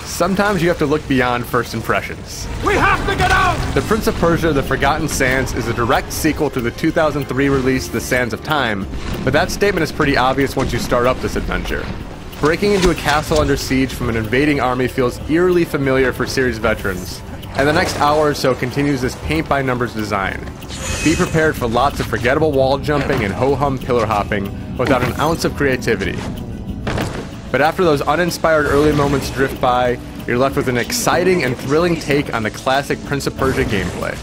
Sometimes you have to look beyond first impressions. We have to get out! The Prince of Persia: The Forgotten Sands is a direct sequel to the 2003 release The Sands of Time, but that statement is pretty obvious once you start up this adventure. Breaking into a castle under siege from an invading army feels eerily familiar for series veterans, and the next hour or so continues this paint-by-numbers design. Be prepared for lots of forgettable wall jumping and ho-hum pillar hopping without an ounce of creativity. But after those uninspired early moments drift by, you're left with an exciting and thrilling take on the classic Prince of Persia gameplay.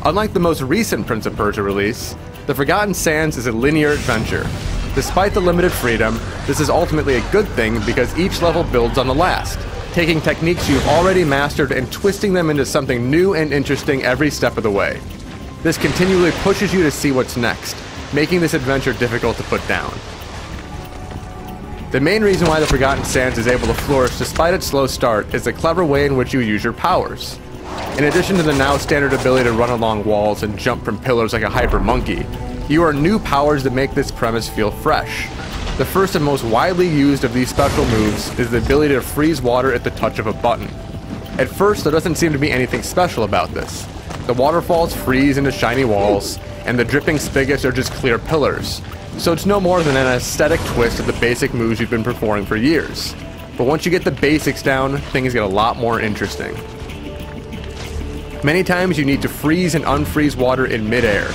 Unlike the most recent Prince of Persia release, The Forgotten Sands is a linear adventure. Despite the limited freedom, this is ultimately a good thing because each level builds on the last, taking techniques you've already mastered and twisting them into something new and interesting every step of the way. This continually pushes you to see what's next, making this adventure difficult to put down. The main reason why The Forgotten Sands is able to flourish despite its slow start is the clever way in which you use your powers. In addition to the now standard ability to run along walls and jump from pillars like a hyper monkey, you earn new powers that make this premise feel fresh. The first and most widely used of these special moves is the ability to freeze water at the touch of a button. At first, there doesn't seem to be anything special about this. The waterfalls freeze into shiny walls, and the dripping spigots are just clear pillars. So it's no more than an aesthetic twist of the basic moves you've been performing for years. But once you get the basics down, things get a lot more interesting. Many times you need to freeze and unfreeze water in midair.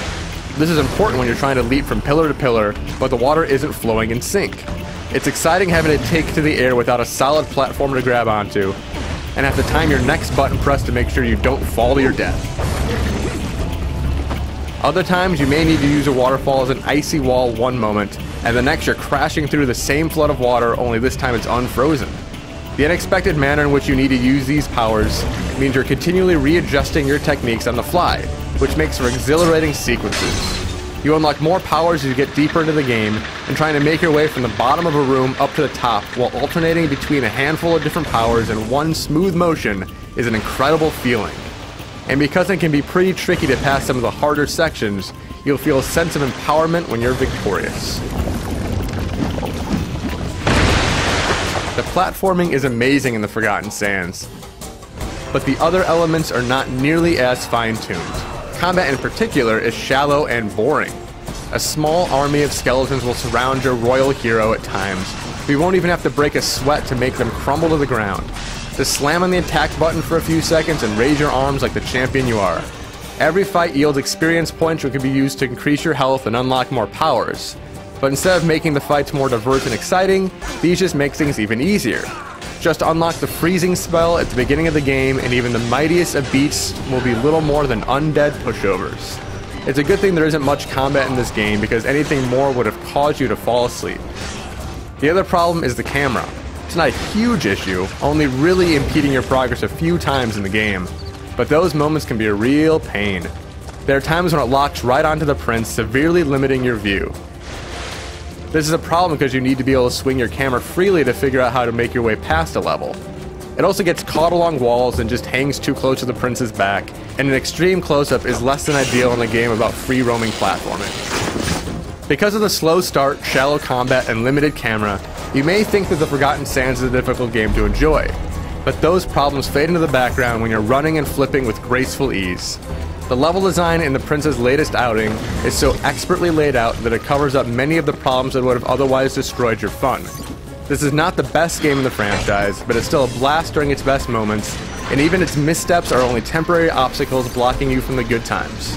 This is important when you're trying to leap from pillar to pillar, but the water isn't flowing in sync. It's exciting having to take to the air without a solid platform to grab onto, and have to time your next button press to make sure you don't fall to your death. Other times you may need to use a waterfall as an icy wall one moment, and the next you're crashing through the same flood of water, only this time it's unfrozen. The unexpected manner in which you need to use these powers means you're continually readjusting your techniques on the fly, which makes for exhilarating sequences. You unlock more powers as you get deeper into the game, and trying to make your way from the bottom of a room up to the top while alternating between a handful of different powers in one smooth motion is an incredible feeling. And because it can be pretty tricky to pass some of the harder sections, you'll feel a sense of empowerment when you're victorious. The platforming is amazing in The Forgotten Sands, but the other elements are not nearly as fine-tuned. Combat in particular is shallow and boring. A small army of skeletons will surround your royal hero at times, but you won't even have to break a sweat to make them crumble to the ground. Just slam on the attack button for a few seconds and raise your arms like the champion you are. Every fight yields experience points which can be used to increase your health and unlock more powers. But instead of making the fights more diverse and exciting, these just make things even easier. Just unlock the freezing spell at the beginning of the game, and even the mightiest of beasts will be little more than undead pushovers. It's a good thing there isn't much combat in this game, because anything more would have caused you to fall asleep. The other problem is the camera. It's not a huge issue, only really impeding your progress a few times in the game, but those moments can be a real pain. There are times when it locks right onto the prince, severely limiting your view. This is a problem because you need to be able to swing your camera freely to figure out how to make your way past a level. It also gets caught along walls and just hangs too close to the prince's back, and an extreme close-up is less than ideal in a game about free-roaming platforming. Because of the slow start, shallow combat, and limited camera, you may think that The Forgotten Sands is a difficult game to enjoy, but those problems fade into the background when you're running and flipping with graceful ease. The level design in the Prince's latest outing is so expertly laid out that it covers up many of the problems that would have otherwise destroyed your fun. This is not the best game in the franchise, but it's still a blast during its best moments, and even its missteps are only temporary obstacles blocking you from the good times.